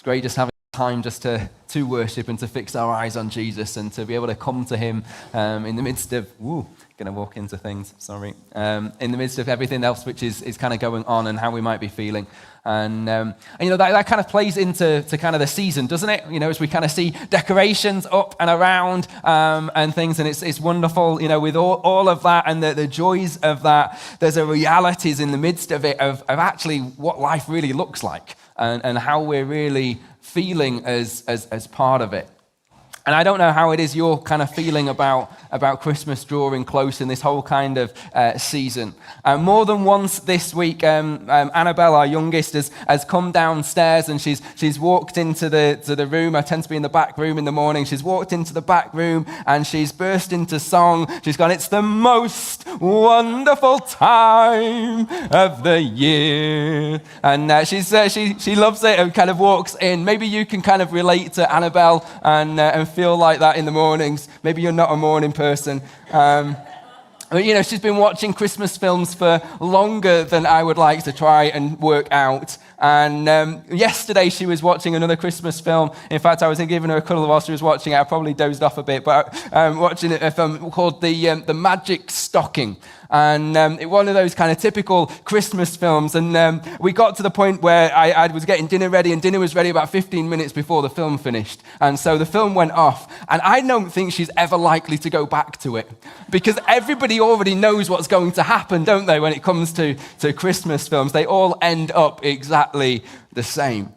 great just having time just to worship and to fix our eyes on Jesus and to be able to come to him in the midst of, going to walk into things, sorry, in the midst of everything else which is kind of going on and how we might be feeling. And that kind of plays into kind of the season, doesn't it? As we kind of see decorations up and around and things, and it's wonderful, with all of that and the joys of that. There's a realities in the midst of it of actually what life really looks like and how we're really feeling as part of it. And I don't know how it is you're kind of feeling about Christmas drawing close in this whole kind of season. More than once this week, Annabelle, our youngest, has come downstairs and she's walked into the room. I tend to be in the back room in the morning. She's walked into the back room and she's burst into song. She's gone, "It's the most wonderful time of the year." And she loves it and kind of walks in. Maybe you can kind of relate to Annabelle and feel like that in the mornings. Maybe you're not a morning person. But she's been watching Christmas films for longer than I would like to try and work out. And yesterday she was watching another Christmas film. In fact, I was giving her a cuddle while she was watching it. I probably dozed off a bit, but watching a film called The Magic Stocking. And one of those kind of typical Christmas films. And we got to the point where I was getting dinner ready, and dinner was ready about 15 minutes before the film finished. And so the film went off. And I don't think she's ever likely to go back to it, because everybody already knows what's going to happen, don't they, when it comes to Christmas films? They all end up exactly the same.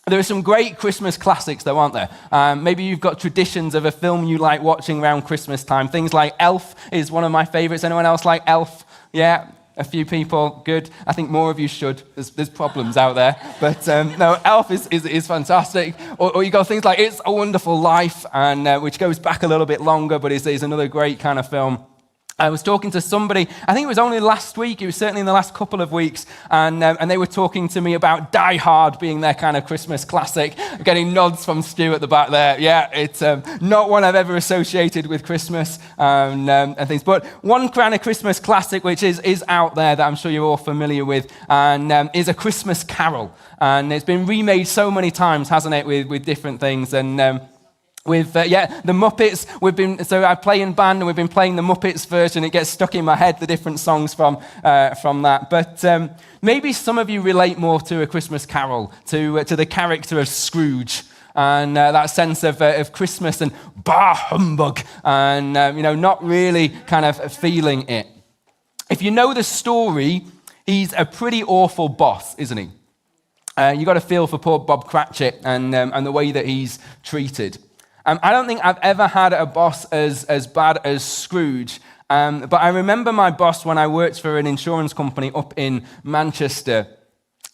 There are some great Christmas classics, though, aren't there? Maybe you've got traditions of a film you like watching around Christmas time. Things like Elf is one of my favorites. Anyone else like Elf? Yeah, a few people. Good. I think more of you should. There's problems out there. But no, Elf is fantastic. Or you got things like It's a Wonderful Life, and which goes back a little bit longer, but is another great kind of film. I was talking to somebody, I think it was only last week, it was certainly in the last couple of weeks, and they were talking to me about Die Hard being their kind of Christmas classic. Getting nods from Stu at the back there. Yeah, it's not one I've ever associated with Christmas and things. But one kind of Christmas classic which is out there that I'm sure you're all familiar with, and is A Christmas Carol. And it's been remade so many times, hasn't it, with different things. And with the Muppets, I play in band and we've been playing the Muppets version. It gets stuck in my head, the different songs from that. But maybe some of you relate more to A Christmas Carol, to the character of Scrooge, and that sense of Christmas and bah humbug, and not really kind of feeling it. If you know the story, he's a pretty awful boss, isn't he? You got to feel for poor Bob Cratchit and the way that he's treated. I don't think I've ever had a boss as bad as Scrooge, but I remember my boss when I worked for an insurance company up in Manchester,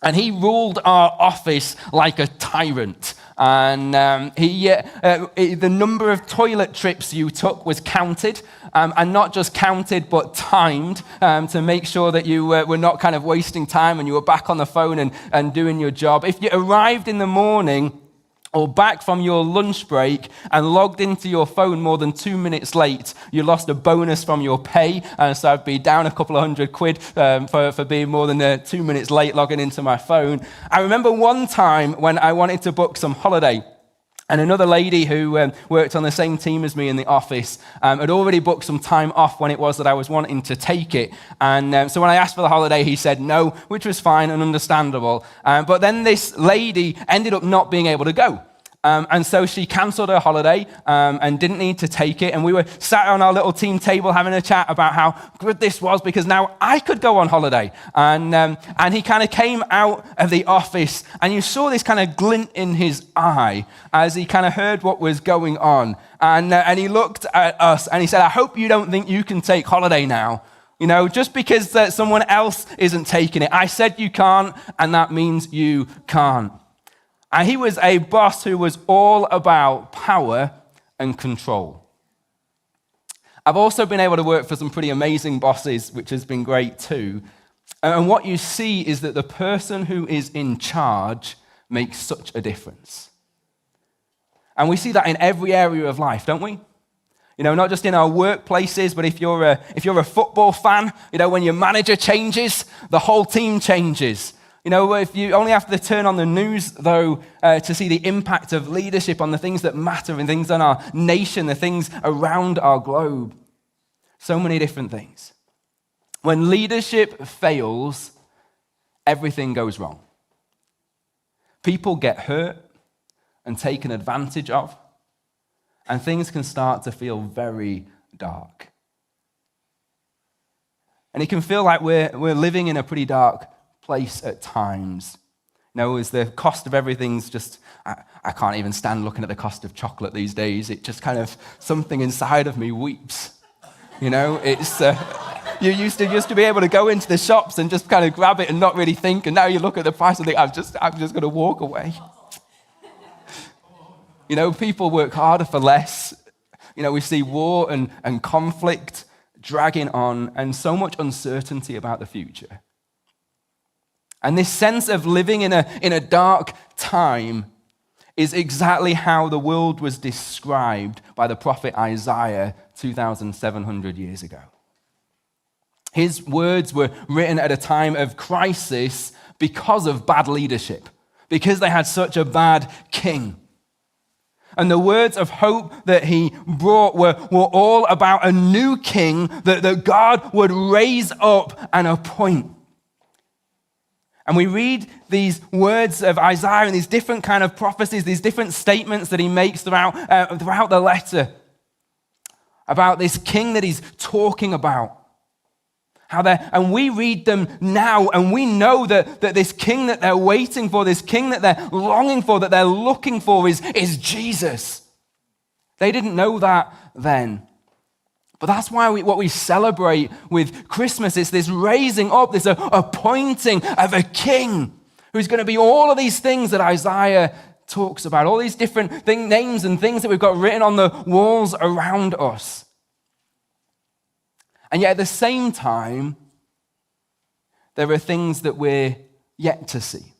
and he ruled our office like a tyrant. And the number of toilet trips you took was counted, and not just counted, but timed to make sure that you were not kind of wasting time and you were back on the phone and doing your job. If you arrived in the morning or back from your lunch break and logged into your phone more than 2 minutes late, you lost a bonus from your pay. So I'd be down a couple of £100 for being more than 2 minutes late logging into my phone. I remember one time when I wanted to book some holiday, and another lady who worked on the same team as me in the office had already booked some time off when it was that I was wanting to take it. And so when I asked for the holiday, he said no, which was fine and understandable. But then this lady ended up not being able to go. And so she cancelled her holiday and didn't need to take it. And we were sat on our little team table having a chat about how good this was, because now I could go on holiday. And he kind of came out of the office, and you saw this kind of glint in his eye as he kind of heard what was going on. And he looked at us and he said, "I hope you don't think you can take holiday now. Just because someone else isn't taking it. I said you can't, and that means you can't." And he was a boss who was all about power and control. I've also been able to work for some pretty amazing bosses, which has been great too. And what you see is that the person who is in charge makes such a difference. And we see that in every area of life, don't we? Not just in our workplaces, but if you're a football fan, when your manager changes, the whole team changes. You know, if you only have to turn on the news, though, to see the impact of leadership on the things that matter and things on our nation, the things around our globe. So many different things. When leadership fails, everything goes wrong. People get hurt and taken advantage of, and things can start to feel very dark. And it can feel like we're living in a pretty dark place at times. You know, as the cost of everything's just, I can't even stand looking at the cost of chocolate these days. It just kind of, something inside of me weeps. You know, it's, you used to be able to go into the shops and just kind of grab it and not really think, and now you look at the price and think, I'm just going to walk away. You know, people work harder for less. You know, we see war and conflict dragging on, and so much uncertainty about the future. And this sense of living in a dark time is exactly how the world was described by the prophet Isaiah 2,700 years ago. His words were written at a time of crisis because of bad leadership, because they had such a bad king. And the words of hope that he brought were all about a new king that God would raise up and appoint. And we read these words of Isaiah and these different kind of prophecies, these different statements that he makes throughout the letter about this king that he's talking about. And we read them now, and we know that this king that they're waiting for, this king that they're longing for, that they're looking for is Jesus. They didn't know that then. But that's why what we celebrate with Christmas is this raising up, this appointing of a king who's going to be all of these things that Isaiah talks about, all these different names and things that we've got written on the walls around us. And yet at the same time, there are things that we're yet to see.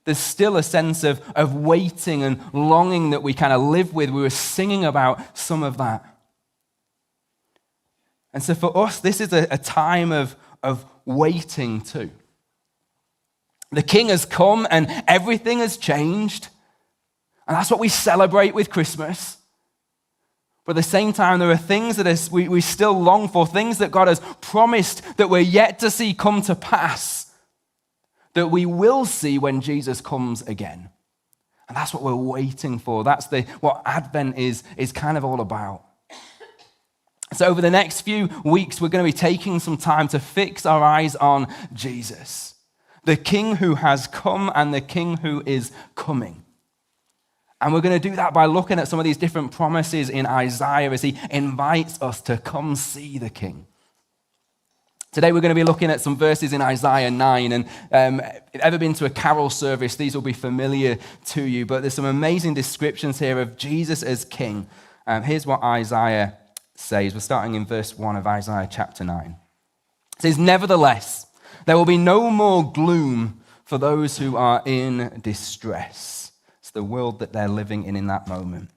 There's still a sense of waiting and longing that we kind of live with. We were singing about some of that. And so for us, this is a time of waiting too. The king has come and everything has changed. And that's what we celebrate with Christmas. But at the same time, there are things that we still long for, things that God has promised that we're yet to see come to pass, that we will see when Jesus comes again. And that's what we're waiting for. That's what Advent is kind of all about. So over the next few weeks, we're going to be taking some time to fix our eyes on Jesus, the King who has come and the King who is coming. And we're going to do that by looking at some of these different promises in Isaiah as he invites us to come see the King. Today we're going to be looking at some verses in Isaiah 9. And if you've ever been to a carol service, these will be familiar to you. But there's some amazing descriptions here of Jesus as King. Here's what Isaiah says. We're starting in verse 1 of Isaiah chapter 9. It says, "Nevertheless, there will be no more gloom for those who are in distress." It's the world that they're living in that moment.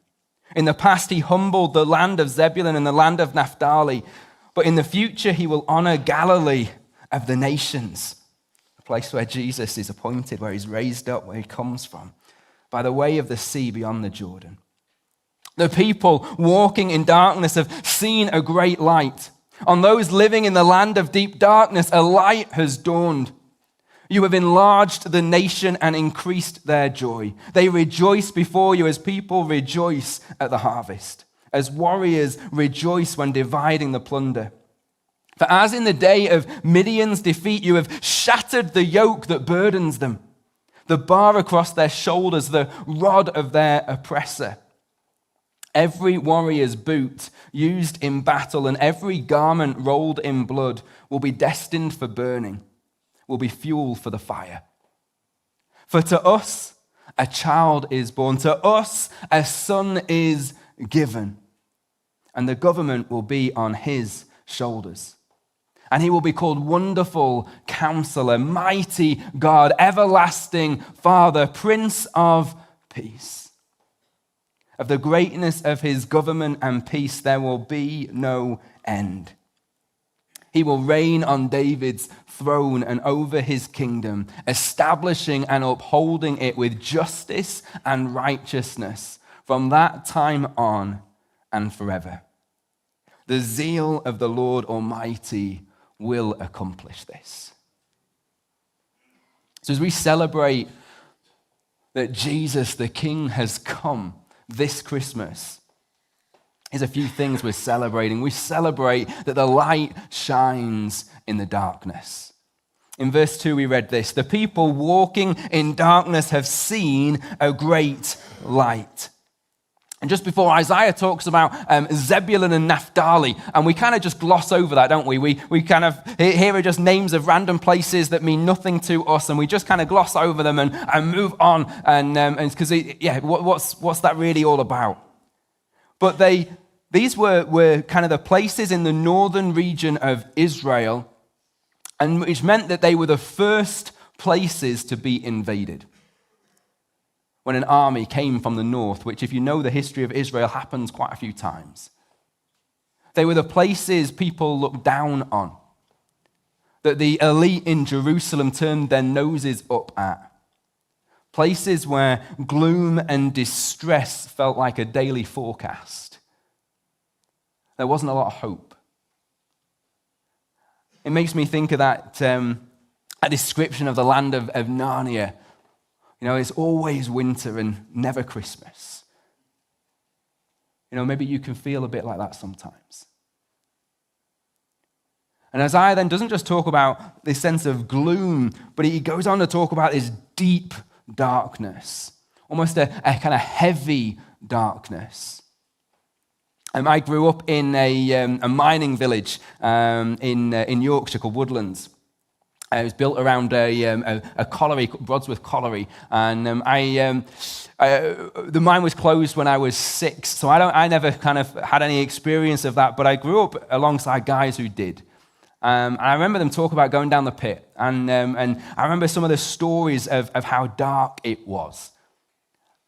"In the past, he humbled the land of Zebulun and the land of Naphtali, but in the future, he will honor Galilee of the nations," the place where Jesus is appointed, where he's raised up, where he comes from, "by the way of the sea beyond the Jordan. The people walking in darkness have seen a great light. On those living in the land of deep darkness, a light has dawned. You have enlarged the nation and increased their joy. They rejoice before you as people rejoice at the harvest, as warriors rejoice when dividing the plunder. For as in the day of Midian's defeat, you have shattered the yoke that burdens them, the bar across their shoulders, the rod of their oppressor. Every warrior's boot used in battle and every garment rolled in blood will be destined for burning, will be fuel for the fire. For to us a child is born, to us a son is given, and the government will be on his shoulders. And he will be called Wonderful Counselor, Mighty God, Everlasting Father, Prince of Peace. Of the greatness of his government and peace there will be no end. He will reign on David's throne and over his kingdom, establishing and upholding it with justice and righteousness from that time on and forever. The zeal of the Lord Almighty will accomplish this. So as we celebrate that Jesus, the King, has come this Christmas, here's a few things we're celebrating. We celebrate that the light shines in the darkness. In verse 2, we read this: the people walking in darkness have seen a great light. And just before, Isaiah talks about Zebulun and Naphtali, and we kind of just gloss over that, don't we? We kind of, here are just names of random places that mean nothing to us, and we just kind of gloss over them and move on, and because, what's that really all about? But these were kind of the places in the northern region of Israel, and which meant that they were the first places to be invaded. When an army came from the north, which, if you know the history of Israel, happens quite a few times. They were the places people looked down on, that the elite in Jerusalem turned their noses up at. Places where gloom and distress felt like a daily forecast. There wasn't a lot of hope. It makes me think of that a description of the land of Narnia. You know, it's always winter and never Christmas. You know, maybe you can feel a bit like that sometimes. And Isaiah then doesn't just talk about this sense of gloom, but he goes on to talk about this deep darkness, almost a kind of heavy darkness. I grew up in a mining village in Yorkshire called Woodlands. It was built around a colliery, Broadsworth Colliery, and the mine was closed when I was 6, so I never kind of had any experience of that, but I grew up alongside guys who did. And I remember them talk about going down the pit, and I remember some of the stories of how dark it was.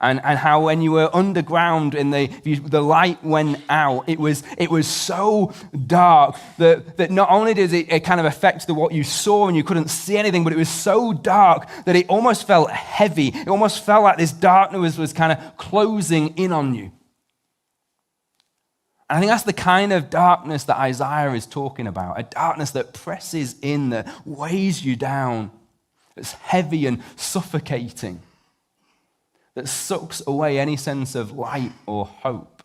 And how when you were underground and the light went out, it was so dark that not only did it kind of affect what you saw and you couldn't see anything, but it was so dark that it almost felt heavy. It almost felt like this darkness was kind of closing in on you. And I think that's the kind of darkness that Isaiah is talking about, a darkness that presses in, that weighs you down, that's heavy and suffocating, that sucks away any sense of light or hope.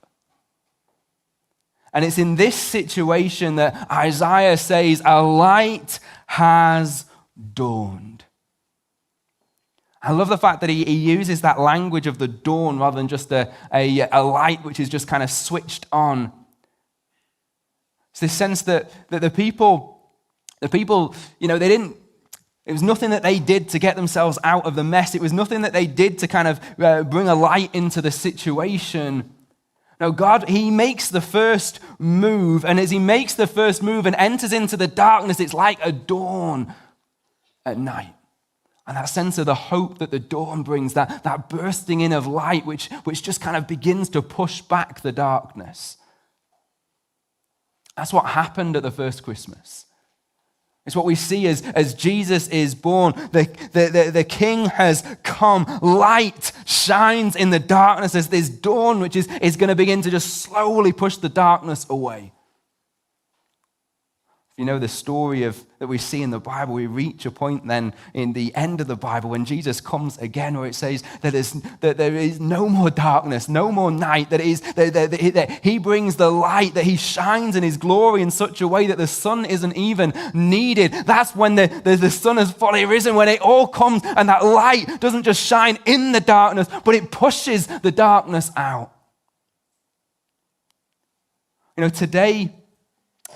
And it's in this situation that Isaiah says, a light has dawned. I love the fact that he uses that language of the dawn rather than just a light which is just kind of switched on. It's this sense that the people, you know, they didn't, it was nothing that they did to get themselves out of the mess. It was nothing that they did to kind of bring a light into the situation. No, God, he makes the first move, and as he makes the first move and enters into the darkness, it's like a dawn at night. And that sense of the hope that the dawn brings, that bursting in of light, which just kind of begins to push back the darkness. That's what happened at the first Christmas. It's what we see as Jesus is born. The King has come. Light shines in the darkness as this dawn, which is going to begin to just slowly push the darkness away. If you know the story that we see in the Bible, we reach a point then in the end of the Bible when Jesus comes again, where it says that there is no more darkness, no more night, that he brings the light, that he shines in his glory in such a way that the sun isn't even needed. That's when the sun has fully risen, when it all comes and that light doesn't just shine in the darkness, but it pushes the darkness out. You know,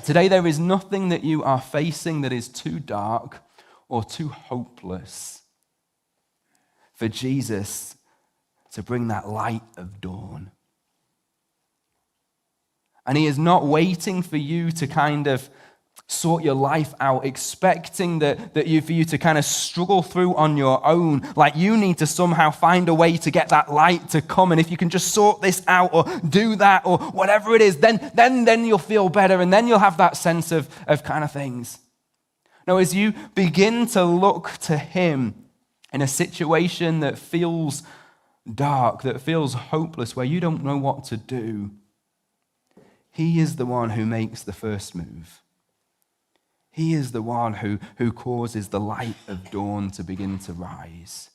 Today there is nothing that you are facing that is too dark or too hopeless for Jesus to bring that light of dawn. And he is not waiting for you to kind of sort your life out, expecting for you to kind of struggle through on your own, like you need to somehow find a way to get that light to come, and if you can just sort this out or do that or whatever it is, then you'll feel better, and then you'll have that sense of kind of things. Now, as you begin to look to him in a situation that feels dark, that feels hopeless, where you don't know what to do, he is the one who makes the first move. He is the one who causes the light of dawn to begin to rise.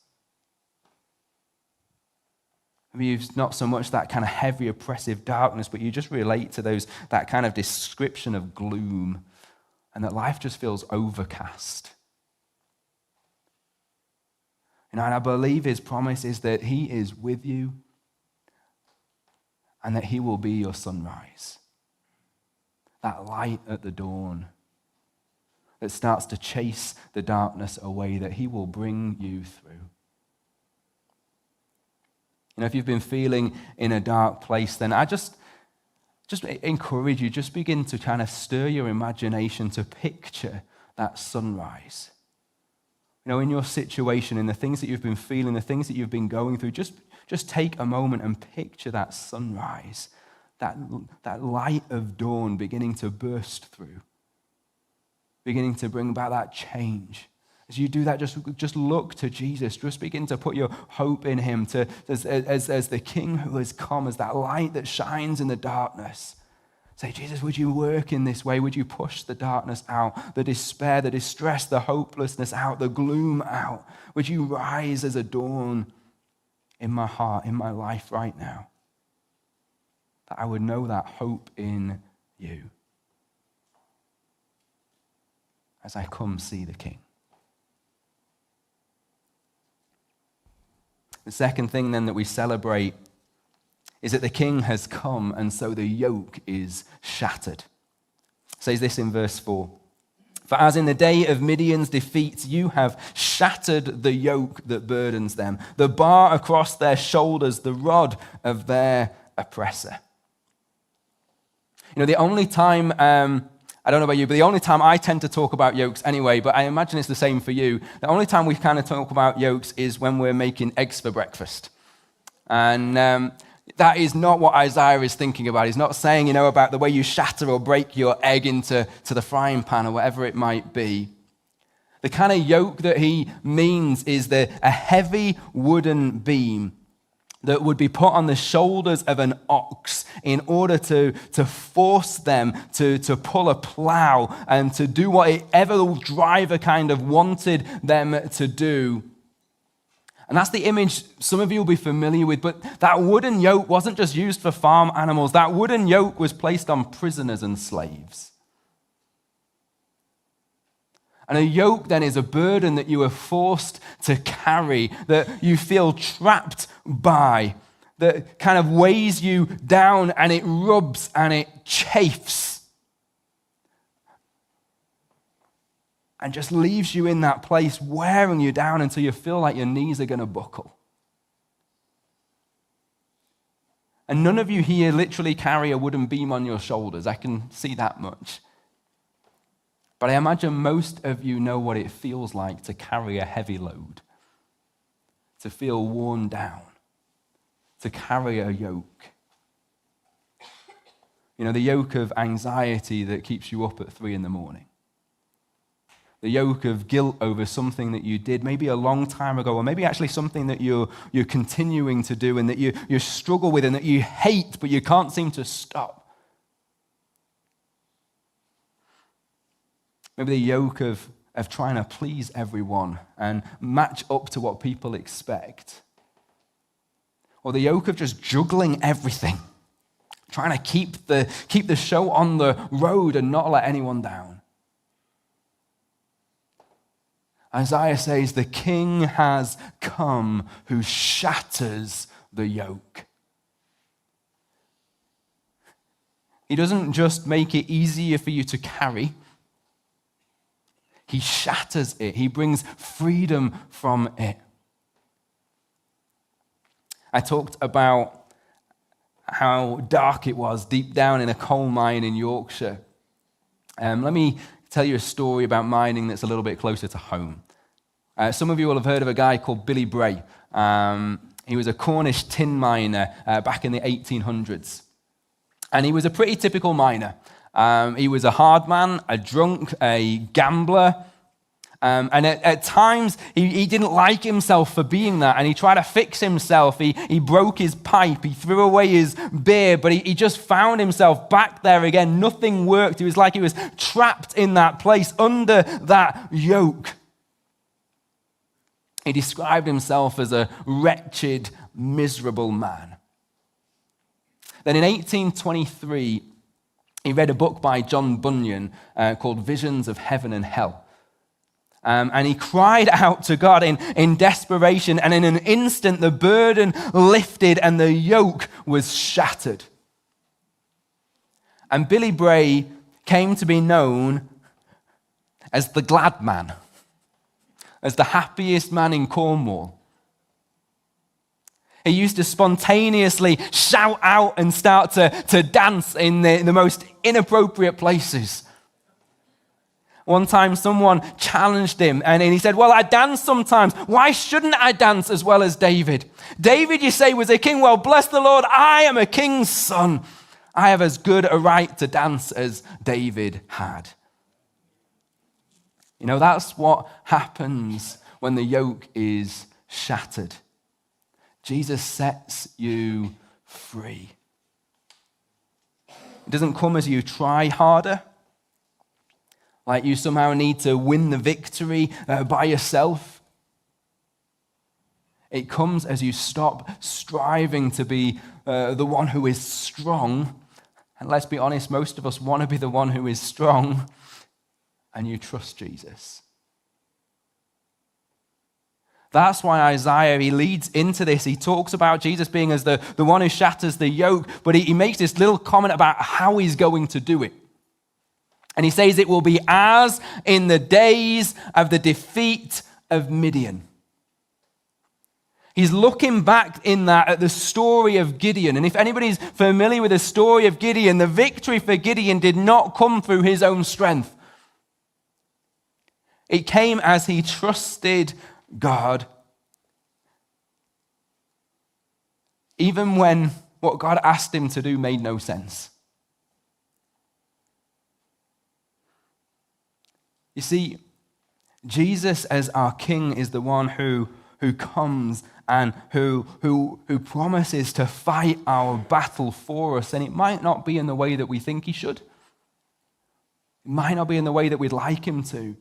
Maybe it's not so much that kind of heavy, oppressive darkness, but you just relate to that kind of description of gloom, and that life just feels overcast. And I believe his promise is that he is with you and that he will be your sunrise. That light at the dawn that starts to chase the darkness away, that he will bring you through. If you've been feeling in a dark place, then I just encourage you, just begin to kind of stir your imagination to picture that sunrise. In your situation, in the things that you've been feeling, the things that you've been going through, just take a moment and picture that sunrise, that light of dawn beginning to burst through, beginning to bring about that change. As you do that, just look to Jesus. Just begin to put your hope in him as the King who has come, as that light that shines in the darkness. Say, Jesus, would you work in this way? Would you push the darkness out, the despair, the distress, the hopelessness out, the gloom out? Would you rise as a dawn in my heart, in my life right now? That I would know that hope in you as I come see the King. The second thing then that we celebrate is that the King has come, and so the yoke is shattered. It says this in verse 4. For as in the day of Midian's defeat, you have shattered the yoke that burdens them, the bar across their shoulders, the rod of their oppressor. The only time, I don't know about you, but the only time I tend to talk about yokes anyway, but I imagine it's the same for you, the only time we kind of talk about yokes is when we're making eggs for breakfast. And that is not what Isaiah is thinking about. He's not saying, about the way you shatter or break your egg into the frying pan or whatever it might be. The kind of yoke that he means is a heavy wooden beam that would be put on the shoulders of an ox in order to force them to pull a plow and to do whatever the driver kind of wanted them to do. And that's the image some of you will be familiar with, but that wooden yoke wasn't just used for farm animals. That wooden yoke was placed on prisoners and slaves. And a yoke then is a burden that you are forced to carry, that you feel trapped by, that kind of weighs you down and it rubs and it chafes. And just leaves you in that place, wearing you down until you feel like your knees are going to buckle. And none of you here literally carry a wooden beam on your shoulders. I can see that much. But I imagine most of you know what it feels like to carry a heavy load, to feel worn down, to carry a yoke. The yoke of anxiety that keeps you up at 3 a.m. The yoke of guilt over something that you did maybe a long time ago, or maybe actually something that you're continuing to do and that you struggle with and that you hate, but you can't seem to stop. Maybe the yoke of trying to please everyone and match up to what people expect. Or the yoke of just juggling everything, trying to keep the show on the road and not let anyone down. Isaiah says, the King has come who shatters the yoke. He doesn't just make it easier for you to carry. He shatters it. He brings freedom from it. I talked about how dark it was deep down in a coal mine in Yorkshire. Let me tell you a story about mining that's a little bit closer to home. Some of you will have heard of a guy called Billy Bray. He was a Cornish tin miner back in the 1800s. And he was a pretty typical miner. He was a hard man, a drunk, a gambler. And at times, he didn't like himself for being that, and he tried to fix himself. He broke his pipe, he threw away his beer, but he just found himself back there again. Nothing worked. It was like he was trapped in that place, under that yoke. He described himself as a wretched, miserable man. Then in 1823, he read a book by John Bunyan called Visions of Heaven and Hell. And he cried out to God in desperation, and in an instant the burden lifted and the yoke was shattered. And Billy Bray came to be known as the glad man, as the happiest man in Cornwall. He used to spontaneously shout out and start to dance in the most inappropriate places. One time someone challenged him and he said, well, I dance sometimes. Why shouldn't I dance as well as David? David, you say, was a king. Well, bless the Lord, I am a king's son. I have as good a right to dance as David had. You know, that's what happens when the yoke is shattered. Jesus sets you free. It doesn't come as you try harder, like you somehow need to win the victory by yourself. It comes as you stop striving to be the one who is strong. And let's be honest, most of us want to be the one who is strong, and you trust Jesus. That's why Isaiah, he leads into this. He talks about Jesus being as the one who shatters the yoke, but he makes this little comment about how he's going to do it. And he says it will be as in the days of the defeat of Midian. He's looking back in that at the story of Gideon. And if anybody's familiar with the story of Gideon, the victory for Gideon did not come through his own strength. It came as he trusted God. Even when what God asked him to do made no sense. You see, Jesus as our King is the one who comes and who promises to fight our battle for us. And it might not be in the way that we think he should. It might not be in the way that we'd like him to.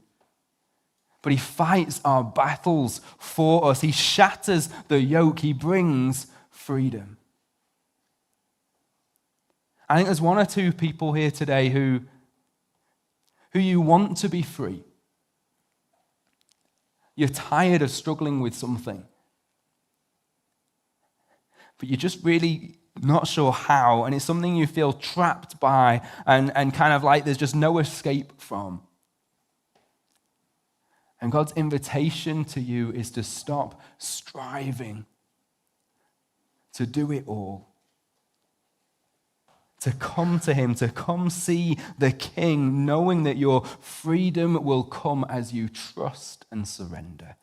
But he fights our battles for us. He shatters the yoke. He brings freedom. I think there's one or two people here today who you want to be free. You're tired of struggling with something. But you're just really not sure how, and it's something you feel trapped by and kind of like there's just no escape from. And God's invitation to you is to stop striving to do it all. To come to him, to come see the King, knowing that your freedom will come as you trust and surrender.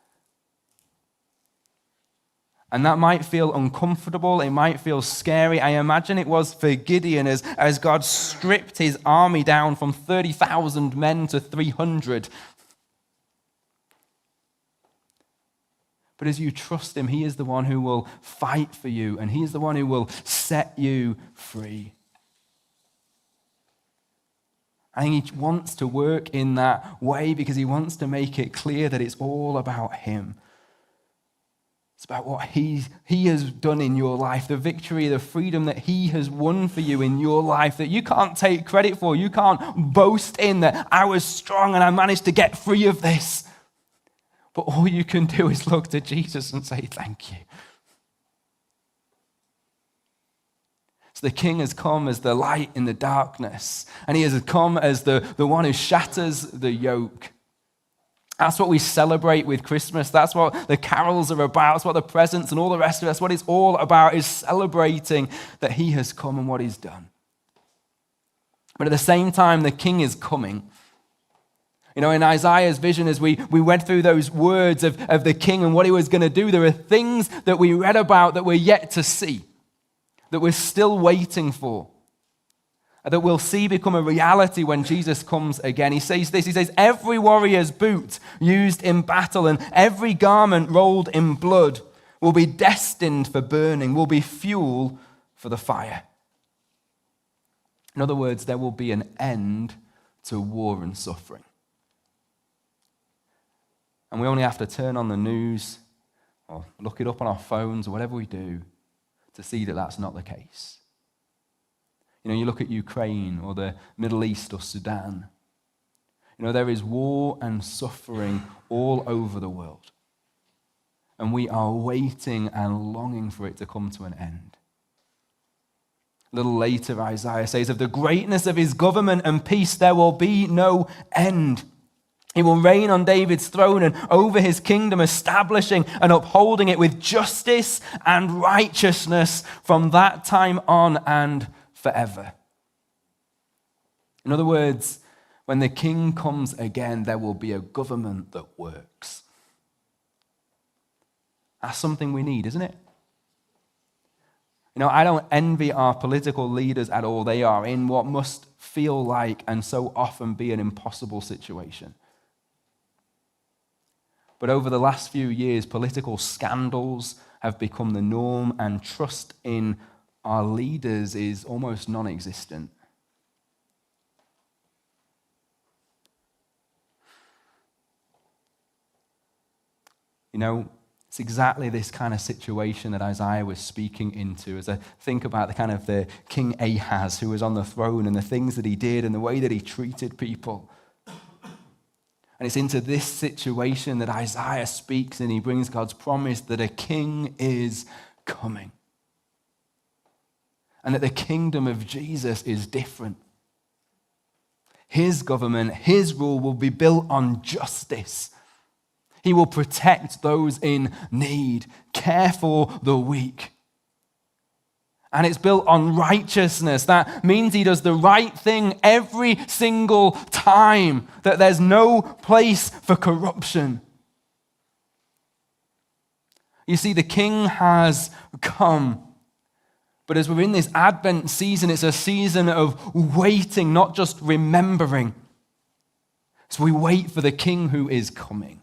And that might feel uncomfortable, it might feel scary. I imagine it was for Gideon as God stripped his army down from 30,000 men to 300. But as you trust him, he is the one who will fight for you, and he is the one who will set you free. I think he wants to work in that way because he wants to make it clear that it's all about him. It's about what he has done in your life, the victory, the freedom that he has won for you in your life that you can't take credit for. You can't boast in that I was strong and I managed to get free of this. But all you can do is look to Jesus and say, thank you. So the King has come as the light in the darkness, and he has come as the one who shatters the yoke. That's what we celebrate with Christmas. That's what the carols are about. That's what the presents and all the rest of it, that's what it's all about, is celebrating that he has come and what he's done. But at the same time, the King is coming. You know, in Isaiah's vision, as we went through those words of the king and what he was going to do, there are things that we read about that we're yet to see, that we're still waiting for, that we'll see become a reality when Jesus comes again. He says this, he says, every warrior's boot used in battle and every garment rolled in blood will be destined for burning, will be fuel for the fire. In other words, there will be an end to war and suffering. And we only have to turn on the news or look it up on our phones or whatever we do to see that that's not the case. You know, you look at Ukraine or the Middle East or Sudan. You know, there is war and suffering all over the world. And we are waiting and longing for it to come to an end. A little later, Isaiah says, of the greatness of his government and peace, there will be no end. He will reign on David's throne and over his kingdom, establishing and upholding it with justice and righteousness from that time on and forever. In other words, when the king comes again, there will be a government that works. That's something we need, isn't it? You know, I don't envy our political leaders at all. They are in what must feel like and so often be an impossible situation. But over the last few years, political scandals have become the norm, and trust in our leaders is almost non-existent. You know, it's exactly this kind of situation that Isaiah was speaking into as I think about the King Ahaz who was on the throne and the things that he did and the way that he treated people. And it's into this situation that Isaiah speaks, and he brings God's promise that a king is coming. And that the kingdom of Jesus is different. His government, his rule will be built on justice. He will protect those in need, care for the weak. And it's built on righteousness. That means he does the right thing every single time, that there's no place for corruption. You see, the king has come. But as we're in this Advent season, it's a season of waiting, not just remembering. So we wait for the king who is coming.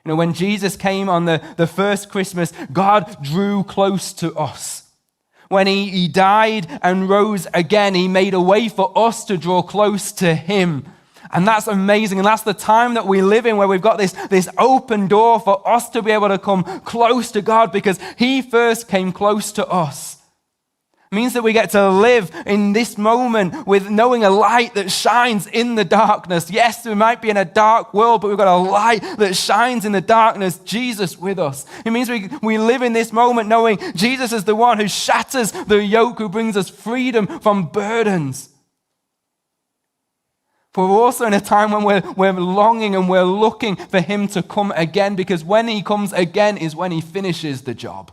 You know, when Jesus came on the first Christmas, God drew close to us. When he died and rose again, he made a way for us to draw close to him. And that's amazing. And that's the time that we live in, where we've got this open door for us to be able to come close to God because he first came close to us. It means that we get to live in this moment with knowing a light that shines in the darkness. Yes, we might be in a dark world, but we've got a light that shines in the darkness, Jesus with us. It means we live in this moment knowing Jesus is the one who shatters the yoke, who brings us freedom from burdens. But we're also in a time when we're longing and we're looking for him to come again, because when he comes again is when he finishes the job.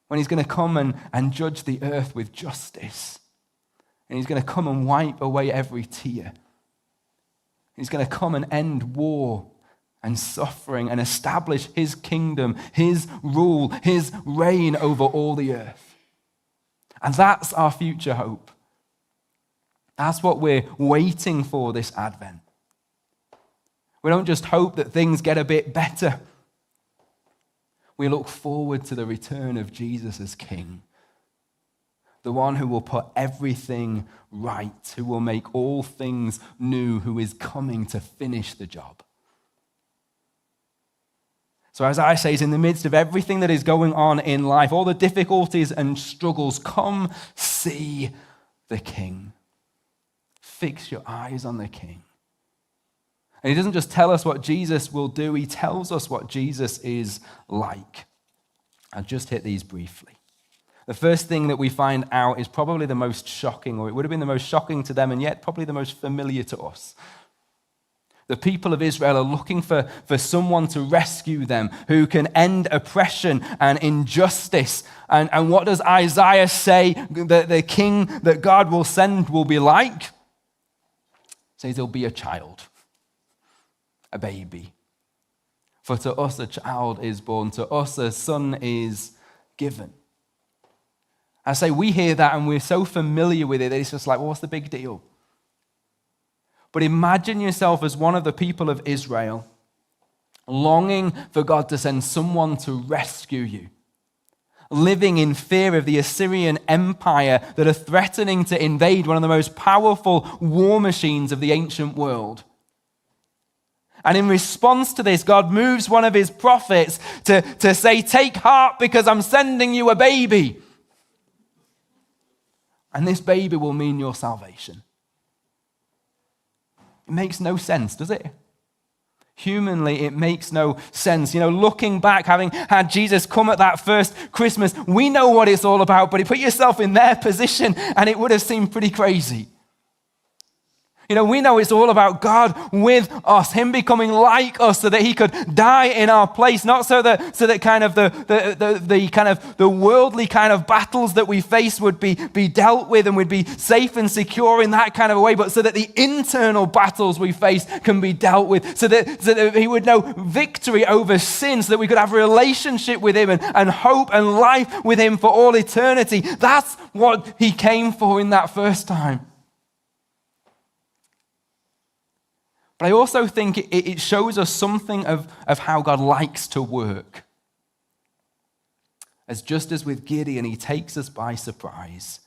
When he's going to come and judge the earth with justice. And he's going to come and wipe away every tear. He's going to come and end war and suffering and establish his kingdom, his rule, his reign over all the earth. And that's our future hope. That's what we're waiting for this Advent. We don't just hope that things get a bit better. We look forward to the return of Jesus as King, the one who will put everything right, who will make all things new, who is coming to finish the job. So as I say, in the midst of everything that is going on in life, all the difficulties and struggles, come see the King. Fix your eyes on the King. And he doesn't just tell us what Jesus will do, he tells us what Jesus is like. I'll just hit these briefly. The first thing that we find out is probably the most shocking, or it would have been the most shocking to them, and yet probably the most familiar to us. The people of Israel are looking for someone to rescue them, who can end oppression and injustice. And what does Isaiah say that the king that God will send will be like? says he'll be a child, a baby. For to us a child is born, to us a son is given. I say we hear that and we're so familiar with it that it's just like, well, what's the big deal? But imagine yourself as one of the people of Israel, longing for God to send someone to rescue you, living in fear of the Assyrian Empire that are threatening to invade one of the most powerful war machines of the ancient world. And in response to this, God moves one of his prophets to say, take heart because I'm sending you a baby. And this baby will mean your salvation. It makes no sense, does it? Humanly, it makes no sense. Looking back, having had Jesus come at that first Christmas, we know what it's all about, but put yourself in their position and it would have seemed pretty crazy. We know it's all about God with us, him becoming like us so that he could die in our place, not so that kind of the worldly kind of battles that we face would be dealt with and would be safe and secure in that kind of a way, but so that the internal battles we face can be dealt with, so that he would know victory over sin, so that we could have a relationship with him and hope and life with him for all eternity. That's what he came for in that first time. But I also think it shows us something of how God likes to work. As just as with Gideon, he takes us by surprise.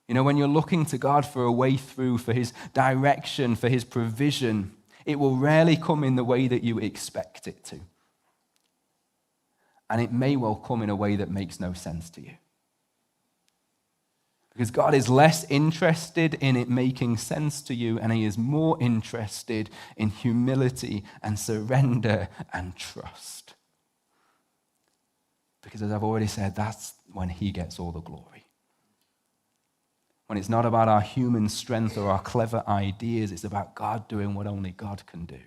When you're looking to God for a way through, for his direction, for his provision, it will rarely come in the way that you expect it to. And it may well come in a way that makes no sense to you. Because God is less interested in it making sense to you, and he is more interested in humility and surrender and trust. Because as I've already said, that's when he gets all the glory. When it's not about our human strength or our clever ideas, it's about God doing what only God can do.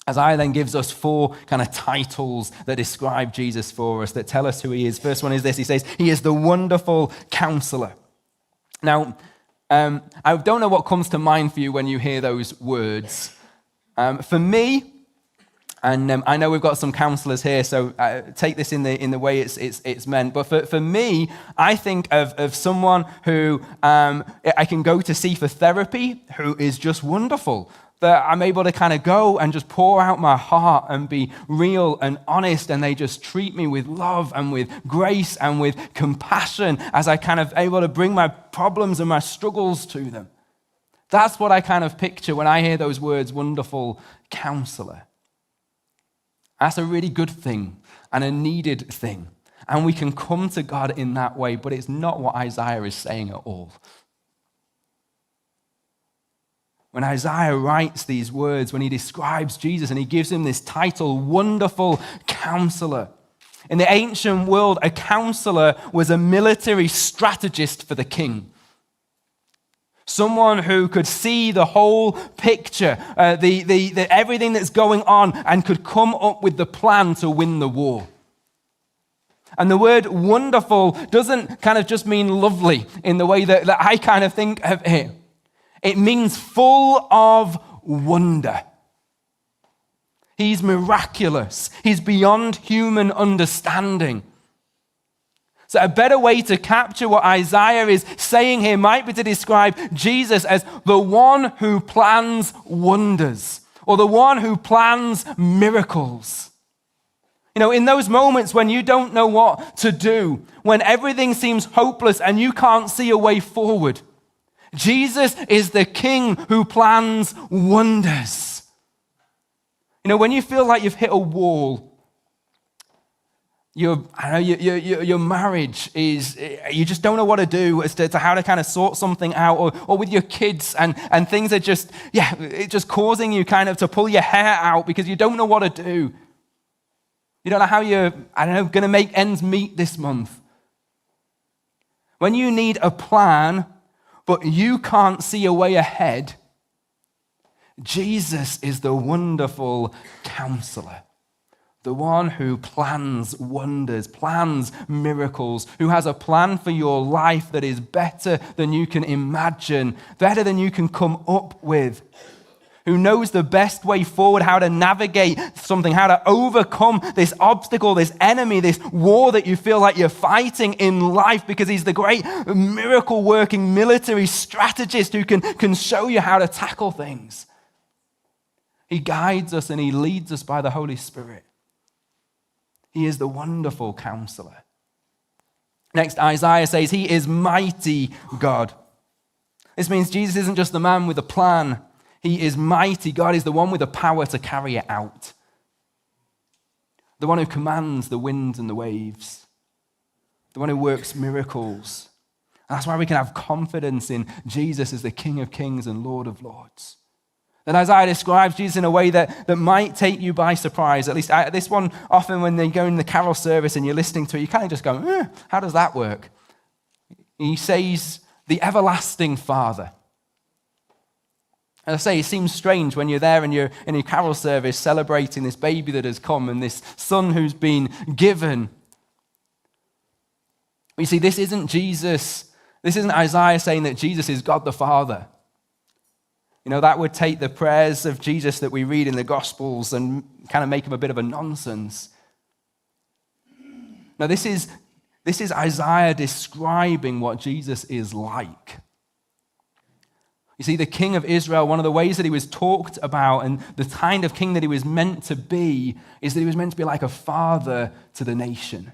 Isaiah then gives us 4 kind of titles that describe Jesus for us, that tell us who he is. First one is this. He says, he is the wonderful counselor. Now, I don't know what comes to mind for you when you hear those words. For me, and I know we've got some counselors here, so take this in the way it's meant. But for me, I think of someone who I can go to see for therapy, who is just wonderful. That I'm able to kind of go and just pour out my heart and be real and honest, and they just treat me with love and with grace and with compassion as I kind of able to bring my problems and my struggles to them. That's what I kind of picture when I hear those words, wonderful counselor. That's a really good thing and a needed thing. And we can come to God in that way, but it's not what Isaiah is saying at all. When Isaiah writes these words, when he describes Jesus and he gives him this title, Wonderful Counselor. In the ancient world, a counselor was a military strategist for the king. Someone who could see the whole picture, everything that's going on, and could come up with the plan to win the war. And the word wonderful doesn't kind of just mean lovely in the way that I kind of think of it. It means full of wonder. He's miraculous. He's beyond human understanding. So a better way to capture what Isaiah is saying here might be to describe Jesus as the one who plans wonders, or the one who plans miracles. In those moments when you don't know what to do, when everything seems hopeless and you can't see a way forward, Jesus is the King who plans wonders. When you feel like you've hit a wall, your marriage is, you just don't know what to do as to how to kind of sort something out, or with your kids, and things are just, it's just causing you kind of to pull your hair out because you don't know what to do. You don't know how you're, going to make ends meet this month. When you need a plan, but you can't see a way ahead, Jesus is the wonderful counselor, The one who plans wonders, plans miracles, who has a plan for your life that is better than you can imagine, better than you can come up with, who knows the best way forward, how to navigate something, how to overcome this obstacle, this enemy, this war that you feel like you're fighting in life, because he's the great miracle-working military strategist who can show you how to tackle things. He guides us and he leads us by the Holy Spirit. He is the wonderful counselor. Next, Isaiah says he is mighty God. This means Jesus isn't just the man with a plan. He is mighty. God is the one with the power to carry it out. The one who commands the winds and the waves. The one who works miracles. And that's why we can have confidence in Jesus as the King of Kings and Lord of Lords. And Isaiah describes Jesus in a way that might take you by surprise. At least this one, often when they go in the carol service and you're listening to it, you kind of just go, how does that work? He says, the everlasting Father. As I say, it seems strange when you're there and you're in your carol service celebrating this baby that has come and this son who's been given. But you see, this isn't Jesus. This isn't Isaiah saying that Jesus is God the Father. You know, that would take the prayers of Jesus that we read in the Gospels and kind of make them a bit of a nonsense. Now, this is Isaiah describing what Jesus is like. You see, the king of Israel, one of the ways that he was talked about and the kind of king that he was meant to be is that he was meant to be like a father to the nation.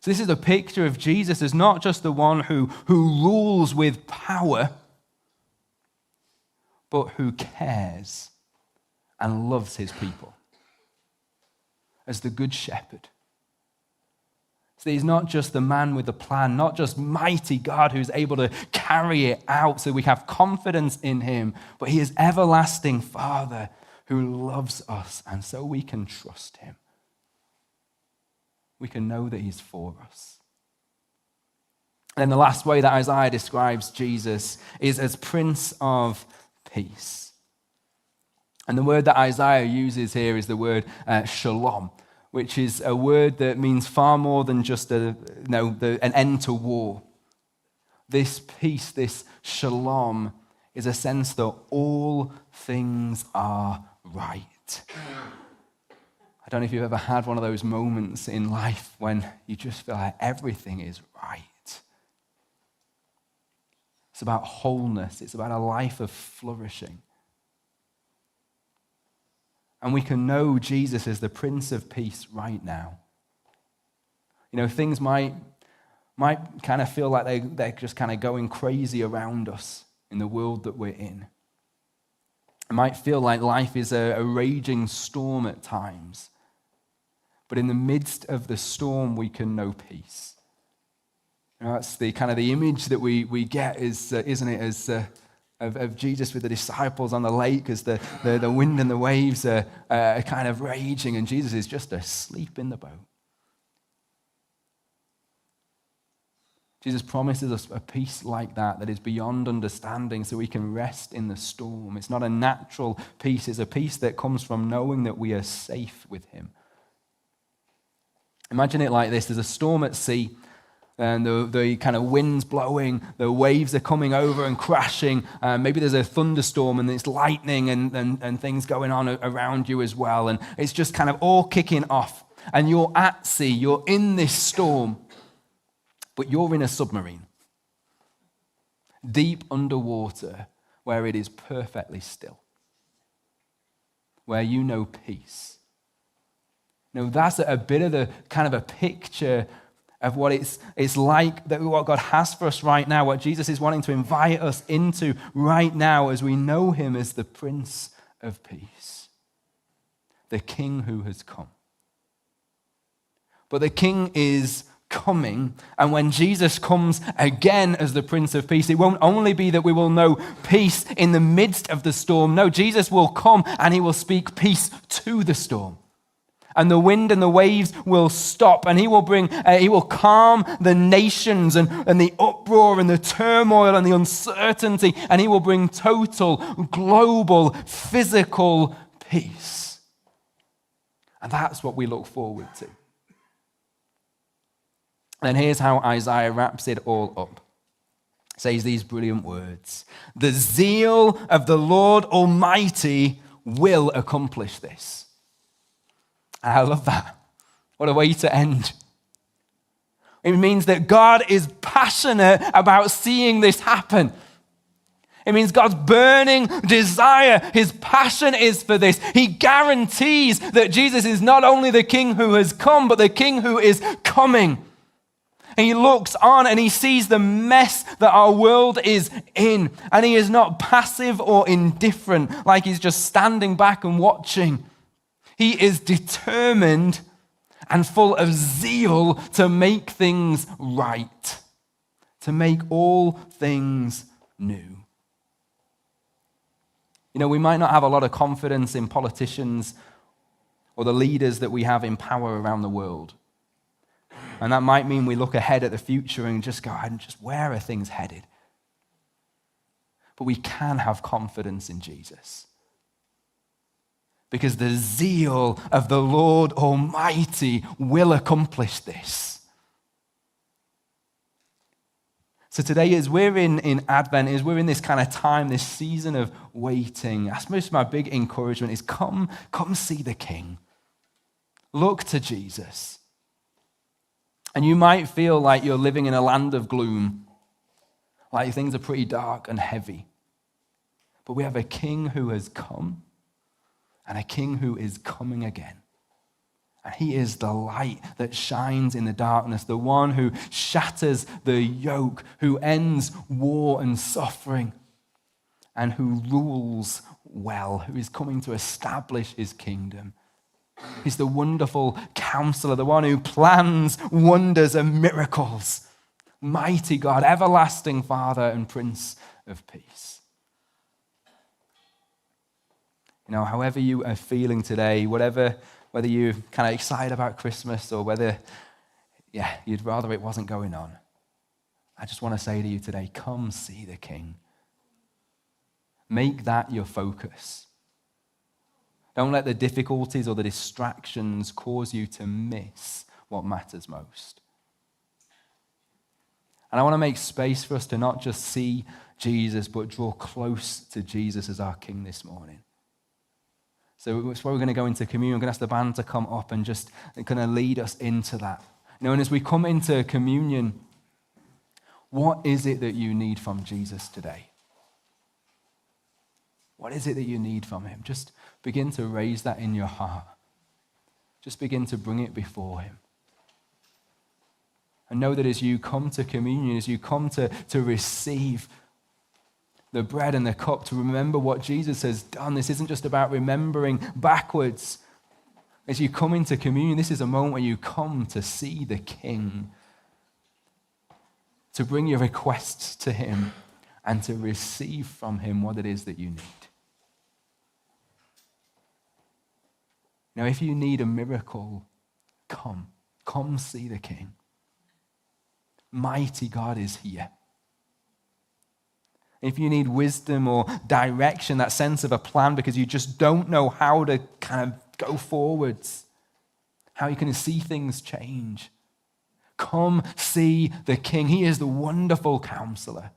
So this is a picture of Jesus as not just the one who rules with power, but who cares and loves his people as the good shepherd. So he's not just the man with the plan, not just mighty God who's able to carry it out so we have confidence in him, but he is everlasting Father who loves us, and so we can trust him. We can know that he's for us. And then the last way that Isaiah describes Jesus is as Prince of Peace. And the word that Isaiah uses here is the word shalom, which is a word that means far more than just an end to war. This peace, this shalom, is a sense that all things are right. I don't know if you've ever had one of those moments in life when you just feel like everything is right. It's about wholeness. It's about a life of flourishing. And we can know Jesus as the Prince of Peace right now. You know, things might kind of feel like they're just kind of going crazy around us in the world that we're in. It might feel like life is a raging storm at times. But in the midst of the storm, we can know peace. You know, that's the kind of the image that we get, isn't it, of Jesus with the disciples on the lake as the wind and the waves are kind of raging, and Jesus is just asleep in the boat. Jesus promises us a peace like that is beyond understanding, so we can rest in the storm. It's not a natural peace. It's a peace that comes from knowing that we are safe with him. Imagine it like this. There's a storm at sea, and the kind of wind's blowing, the waves are coming over and crashing. Maybe there's a thunderstorm and it's lightning and things going on around you as well. And it's just kind of all kicking off. And you're at sea, you're in this storm, but you're in a submarine, deep underwater, where it is perfectly still, where you know peace. Now, that's a bit of the kind of a picture of what it's like, that what God has for us right now, what Jesus is wanting to invite us into right now as we know him as the Prince of Peace, the King who has come. But the King is coming, and when Jesus comes again as the Prince of Peace, it won't only be that we will know peace in the midst of the storm. No, Jesus will come and he will speak peace to the storm. And the wind and the waves will stop, and he will calm the nations and the uproar and the turmoil and the uncertainty, and he will bring total, global, physical peace. And that's what we look forward to. And here's how Isaiah wraps it all up. It says these brilliant words. The zeal of the Lord Almighty will accomplish this. And I love that. What a way to end. It means that God is passionate about seeing this happen. It means God's burning desire, his passion is for this. He guarantees that Jesus is not only the king who has come, but the king who is coming. And he looks on and he sees the mess that our world is in. And he is not passive or indifferent, like he's just standing back and watching. He is determined and full of zeal to make things right, to make all things new. You know, we might not have a lot of confidence in politicians or the leaders that we have in power around the world. And that might mean we look ahead at the future and just go, just where are things headed? But we can have confidence in Jesus. Because the zeal of the Lord Almighty will accomplish this. So today, as we're in Advent, as we're in this kind of time, this season of waiting, I suppose my big encouragement is come see the King. Look to Jesus. And you might feel like you're living in a land of gloom, like things are pretty dark and heavy. But we have a King who has come and a King who is coming again. And he is the light that shines in the darkness, the one who shatters the yoke, who ends war and suffering, and who rules well, who is coming to establish his kingdom. He's the wonderful counselor, the one who plans wonders and miracles. Mighty God, everlasting Father and Prince of Peace. You know, however you are feeling today, whether you're kind of excited about Christmas or whether, you'd rather it wasn't going on, I just want to say to you today, come see the King. Make that your focus. Don't let the difficulties or the distractions cause you to miss what matters most. And I want to make space for us to not just see Jesus, but draw close to Jesus as our King this morning. So that's why we're going to go into communion. I'm going to ask the band to come up and just kind of lead us into that. You know, and as we come into communion, what is it that you need from Jesus today? What is it that you need from him? Just begin to raise that in your heart. Just begin to bring it before him. And know that as you come to communion, as you come to receive the bread and the cup, to remember what Jesus has done. This isn't just about remembering backwards. As you come into communion, this is a moment where you come to see the King, to bring your requests to him and to receive from him what it is that you need. Now, if you need a miracle, come see the King. Mighty God is here. If you need wisdom or direction, that sense of a plan because you just don't know how to kind of go forwards, how you can see things change, come see the King. He is the wonderful counselor.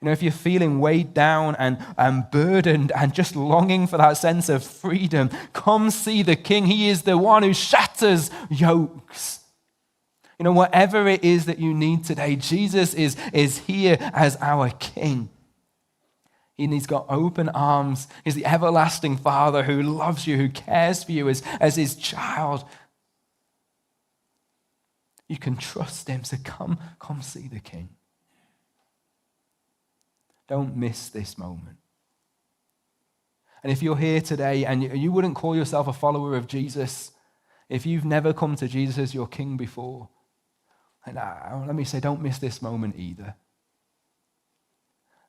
You know, if you're feeling weighed down and burdened and just longing for that sense of freedom, come see the King. He is the one who shatters yokes. You know, whatever it is that you need today, Jesus is here as our King. And he's got open arms. He's the everlasting Father who loves you, who cares for you as his child. You can trust him. So come see the King. Don't miss this moment. And if you're here today and you wouldn't call yourself a follower of Jesus, if you've never come to Jesus as your King before, and let me say, don't miss this moment either.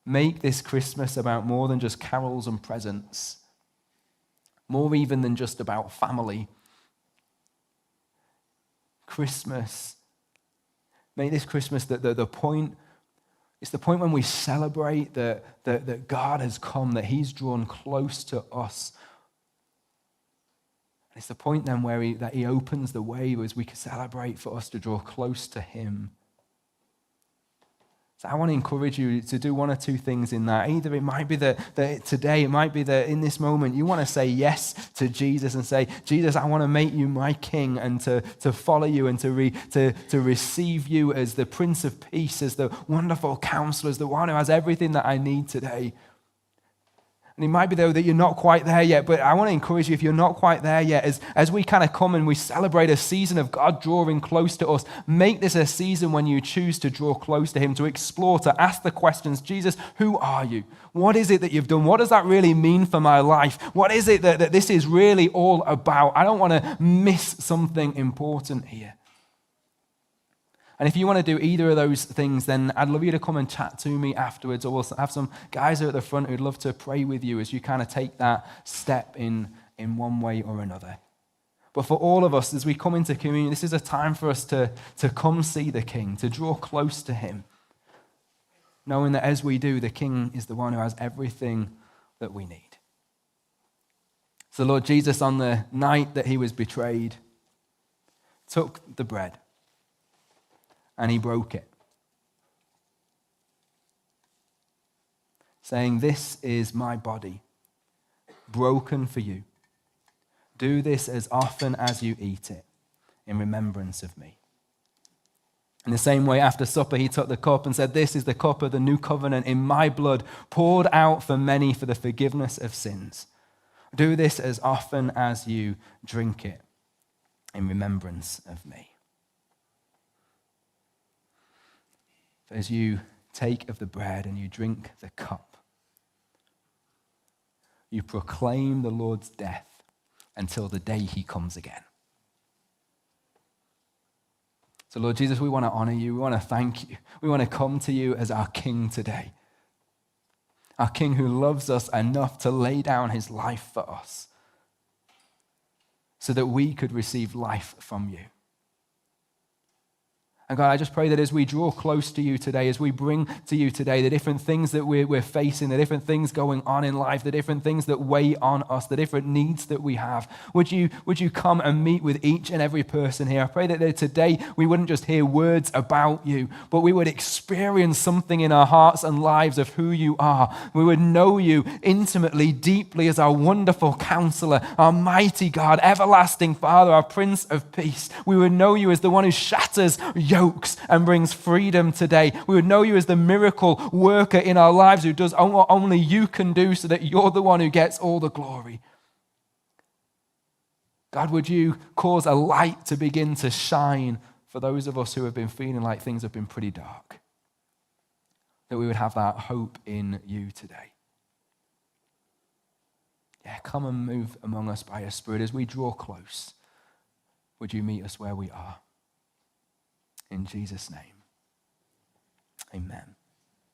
Make this Christmas about more than just carols and presents, more even than just about family. Christmas, make this Christmas the point. It's the point when we celebrate that God has come, that he's drawn close to us And it's the point then where that he opens the way as we can celebrate for us to draw close to him. So I want to encourage you to do one or two things in that. Either it might be that today, it might be that in this moment, you want to say yes to Jesus and say, Jesus, I want to make you my king and to follow you and to receive you as the Prince of Peace, as the wonderful counselor, as the one who has everything that I need today. And it might be, though, that you're not quite there yet, but I want to encourage you, if you're not quite there yet, as we kind of come and we celebrate a season of God drawing close to us, make this a season when you choose to draw close to him, to explore, to ask the questions, Jesus, who are you? What is it that you've done? What does that really mean for my life? What is it that this is really all about? I don't want to miss something important here. And if you want to do either of those things, then I'd love you to come and chat to me afterwards, or we'll have some guys at the front who'd love to pray with you as you kind of take that step in one way or another. But for all of us, as we come into communion, this is a time for us to come see the King, to draw close to him, knowing that as we do, the King is the one who has everything that we need. So Lord Jesus, on the night that he was betrayed, took the bread, and he broke it, saying, "This is my body, broken for you. Do this as often as you eat it, in remembrance of me." In the same way, after supper, he took the cup and said, "This is the cup of the new covenant in my blood, poured out for many for the forgiveness of sins. Do this as often as you drink it, in remembrance of me." As you take of the bread and you drink the cup, you proclaim the Lord's death until the day he comes again. So Lord Jesus, we want to honor you. We want to thank you. We want to come to you as our King today. Our King who loves us enough to lay down his life for us so that we could receive life from you. And God, I just pray that as we draw close to you today, as we bring to you today the different things that we're facing, the different things going on in life, the different things that weigh on us, the different needs that we have, would you come and meet with each and every person here? I pray that today we wouldn't just hear words about you, but we would experience something in our hearts and lives of who you are. We would know you intimately, deeply as our wonderful counselor, our mighty God, everlasting Father, our Prince of Peace. We would know you as the one who shatters yokes and brings freedom today. We would know you as the miracle worker in our lives who does what only you can do so that you're the one who gets all the glory. God, would you cause a light to begin to shine for those of us who have been feeling like things have been pretty dark? That we would have that hope in you today. Yeah, come and move among us by your Spirit as we draw close. Would you meet us where we are? In Jesus' name, amen.